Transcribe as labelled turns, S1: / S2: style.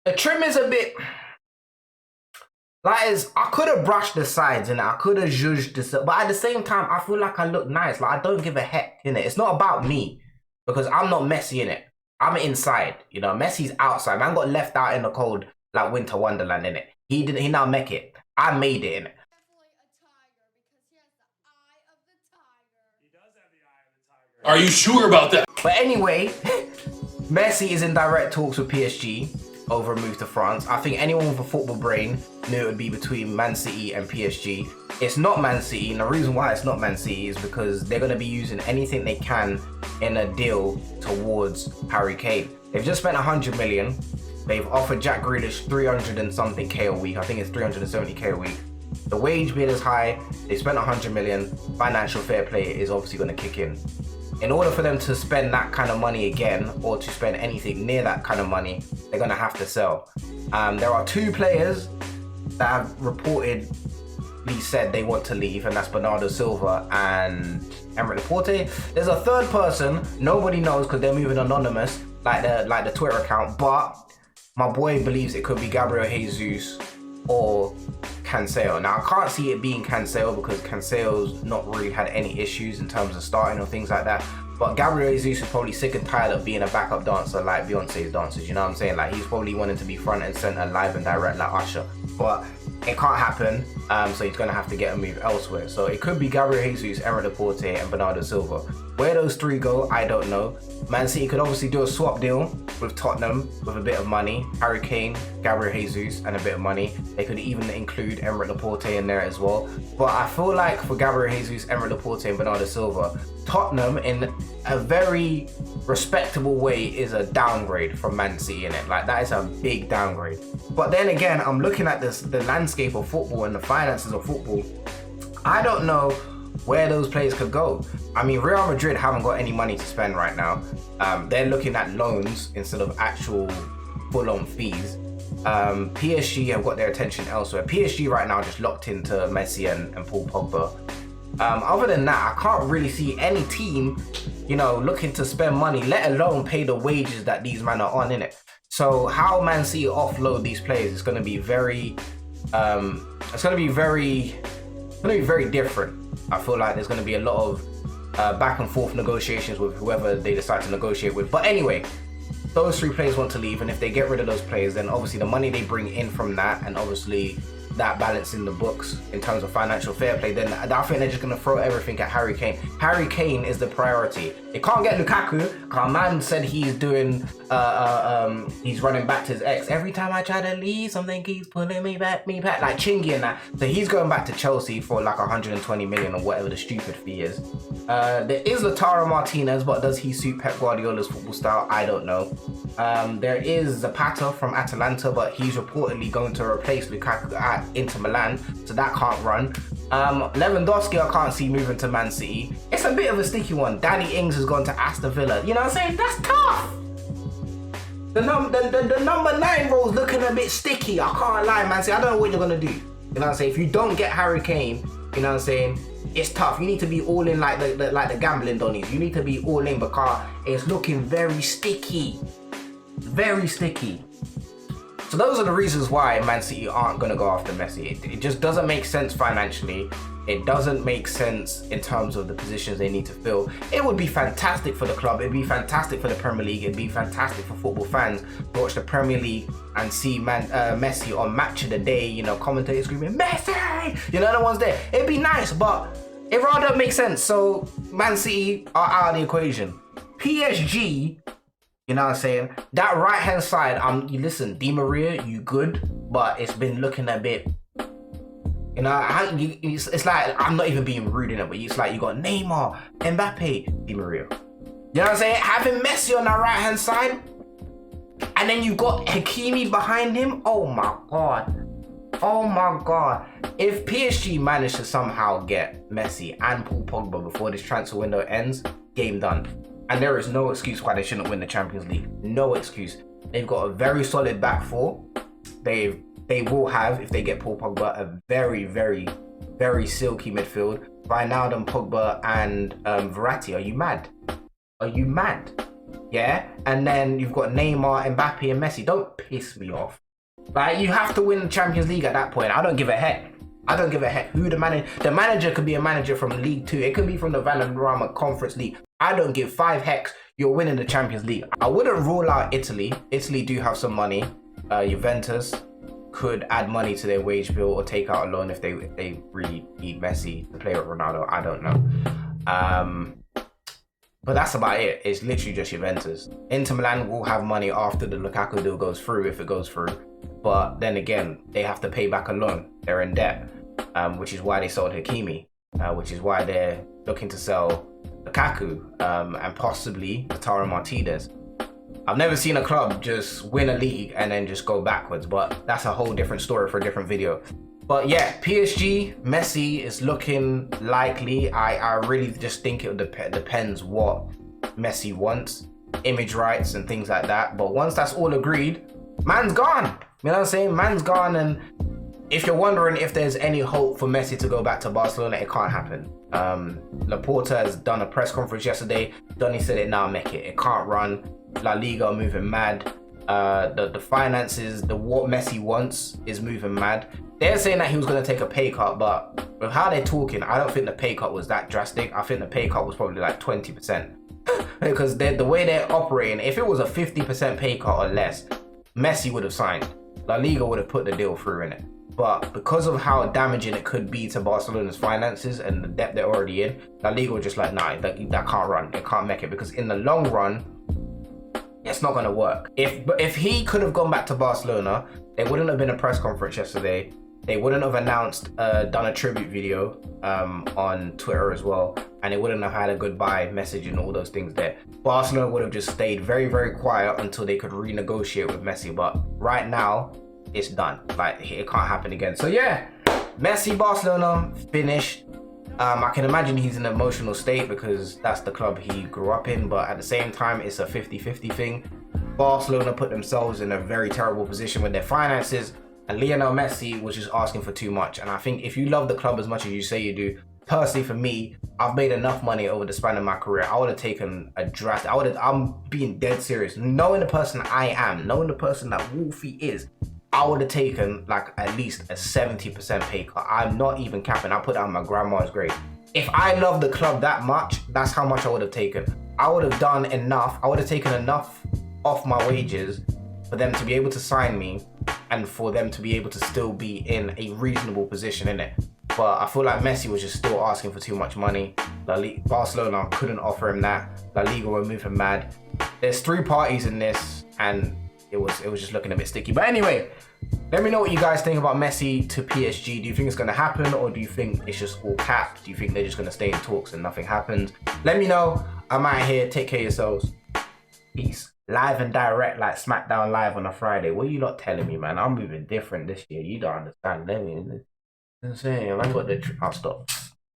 S1: The trim is a bit like I could have brushed the sides and I could have judged this, but at the same time, I feel like I look nice. Like I don't give a heck in it. It's not about me because I'm not Messi in it. I'm inside. You know, Messi's outside. Man got left out in the cold like winter wonderland in it. He didn't. He now make it. I made it in it.
S2: Are you sure about that?
S1: But anyway, Messi is in direct talks with PSG over a move to France. I think anyone with a football brain knew it would be between Man City and PSG. It's not Man City, and the reason why it's not Man City is because they're going to be using anything they can in a deal towards Harry Kane. They've just spent 100 million. They've offered Jack Grealish 300 and something K a week. I think it's 370K a week. The wage bill is high. They spent 100 million. Financial fair play is obviously going to kick in. In order for them to spend that kind of money again, or to spend anything near that kind of money, they're going to have to sell. There are two players that have reportedly said they want to leave, and that's Bernardo Silva and Emerick Laporte. There's a third person, nobody knows because they're moving anonymous, like the Twitter account, but my boy believes it could be Gabriel Jesus or Cancelo. Now I can't see it being Cancelo because Cancelo's not really had any issues in terms of starting or things like that. But Gabriel Jesus is probably sick and tired of being a backup dancer like Beyonce's dancers, you know what I'm saying? Like he's probably wanting to be front and center, live and direct like Usher. But it can't happen, so he's gonna have to get a move elsewhere. So it could be Gabriel Jesus, Emerick Laporte and Bernardo Silva. Where those three go, I don't know. Man City could obviously do a swap deal with Tottenham with a bit of money. Harry Kane, Gabriel Jesus and a bit of money. They could even include Emerick Laporte in there as well. But I feel like for Gabriel Jesus, Emerick Laporte and Bernardo Silva, Tottenham in a very respectable way is a downgrade from Man City in it. Like that is a big downgrade. But then again, I'm looking at the landscape of football and the finances of football. I don't know where those players could go. I mean, Real Madrid haven't got any money to spend right now. They're looking at loans instead of actual full-on fees. PSG have got their attention elsewhere. PSG right now just locked into Messi and Paul Pogba. Other than that, I can't really see any team, you know, looking to spend money, let alone pay the wages that these men are on in it. So how Man City offload these players is going to be very, very different. I feel like there's going to be a lot of back and forth negotiations with whoever they decide to negotiate with. But anyway, those three players want to leave, and if they get rid of those players, then obviously the money they bring in from that, and obviously that balance in the books in terms of financial fair play, then I think they're just going to throw everything at Harry Kane. Harry Kane is the priority. They can't get Lukaku because man said he's doing he's running back to his ex. Every time I try to leave, something keeps pulling me back, like Chingy and that. So he's going back to Chelsea for like 120 million or whatever the stupid fee is. There is Lautaro Martinez, but does he suit Pep Guardiola's football style? I don't know. There is Zapata from Atalanta, but he's reportedly going to replace Lukaku at Inter Milan, so that can't run. Lewandowski I can't see moving to Man City. It's a bit of a sticky one. Danny Ings has gone to Aston Villa. You know what I'm saying? That's tough. The number 9 role's looking a bit sticky. I can't lie, man. See, I don't know what you're gonna do. You know what I'm saying? If you don't get Harry Kane, you know what I'm saying, it's tough. You need to be all in like the gambling donnies. You need to be all in because it's looking very sticky. Very sticky. So those are the reasons why Man City aren't going to go after Messi. It just doesn't make sense financially. It doesn't make sense in terms of the positions they need to fill. It would be fantastic for the club. It'd be fantastic for the Premier League. It'd be fantastic for football fans to watch the Premier League and see Messi on Match of the Day, you know, commentators screaming, Messi! You know, the ones there. It'd be nice, but it rather don't make sense. So Man City are out of the equation. PSG, you know what I'm saying? That right hand side, you listen, Di Maria, you good, but it's been looking a bit, you know, it's like, I'm not even being rude in it, but it's like you got Neymar, Mbappe, Di Maria. You know what I'm saying? Having Messi on that right hand side, and then you got Hakimi behind him. Oh my God. Oh my God. If PSG managed to somehow get Messi and Paul Pogba before this transfer window ends, game done. And there is no excuse why they shouldn't win the Champions League. No excuse. They've got a very solid back four. They will have, if they get Paul Pogba, a very, very, very silky midfield. Wijnaldum, Pogba and Verratti. Are you mad? Are you mad? yeah, and then you've got Neymar, Mbappe, and Messi. Don't piss me off. Like, you have to win the Champions League at that point. I don't give a heck. I don't give a heck who the manager. The manager could be a manager from League 2. It could be from the Valderrama Conference League. I don't give 5 hecks. You're winning the Champions League. I wouldn't rule out Italy. Italy do have some money. Juventus could add money to their wage bill or take out a loan if they really need Messi to play with Ronaldo. I don't know. But that's about it. It's literally just Juventus. Inter Milan will have money after the Lukaku deal goes through, if it goes through. But then again, they have to pay back a loan. They're in debt, which is why they sold Hakimi, which is why they're looking to sell Lukaku and possibly Lautaro Martinez. I've never seen a club just win a league and then just go backwards, but that's a whole different story for a different video. But yeah, PSG, Messi is looking likely. I really just think it depends what Messi wants, image rights and things like that. But once that's all agreed, man's gone. You know what I'm saying? Man's gone. And if you're wondering if there's any hope for Messi to go back to Barcelona, it can't happen. Laporta has done a press conference yesterday. Donny said it now, make it. It can't run. La Liga are moving mad. The finances, what Messi wants is moving mad. They're saying that he was going to take a pay cut, but with how they're talking, I don't think the pay cut was that drastic. I think the pay cut was probably like 20%. Because the way they're operating, if it was a 50% pay cut or less, Messi would have signed. La Liga would have put the deal through in it. But because of how damaging it could be to Barcelona's finances and the debt they're already in, La Liga were just like, nah, that can't run. It can't make it. Because in the long run, it's not going to work. If he could have gone back to Barcelona, there wouldn't have been a press conference yesterday. They wouldn't have announced, done a tribute video on Twitter as well. And it wouldn't have had a goodbye message and all those things there. Barcelona would have just stayed very, very quiet until they could renegotiate with Messi. But right now, it's done. Like, it can't happen again. So yeah, Messi, Barcelona, finished. I can imagine he's in an emotional state because that's the club he grew up in. But at the same time, it's a 50-50 thing. Barcelona put themselves in a very terrible position with their finances. And Lionel Messi was just asking for too much. And I think if you love the club as much as you say you do, personally for me, I've made enough money over the span of my career. I would have taken a draft. I'm being dead serious. Knowing the person I am, knowing the person that Wolfie is, I would have taken like at least a 70% pay cut. I'm not even capping. I put that on my grandma's grave. If I love the club that much, that's how much I would have taken. I would have done enough. I would have taken enough off my wages for them to be able to sign me and for them to be able to still be in a reasonable position in it. But I feel like Messi was just still asking for too much money. Barcelona couldn't offer him that. La Liga were moving mad. There's 3 parties in this and it was just looking a bit sticky. But anyway, let me know what you guys think about Messi to PSG. Do you think it's going to happen or do you think it's just all capped? Do you think they're just going to stay in talks and nothing happens? Let me know. I'm out here. Take care of yourselves. Peace. Live and direct like SmackDown Live on a Friday. What are you lot telling me, man? I'm moving different this year. You don't understand. Let me. I'm saying, I got the. I'll stop.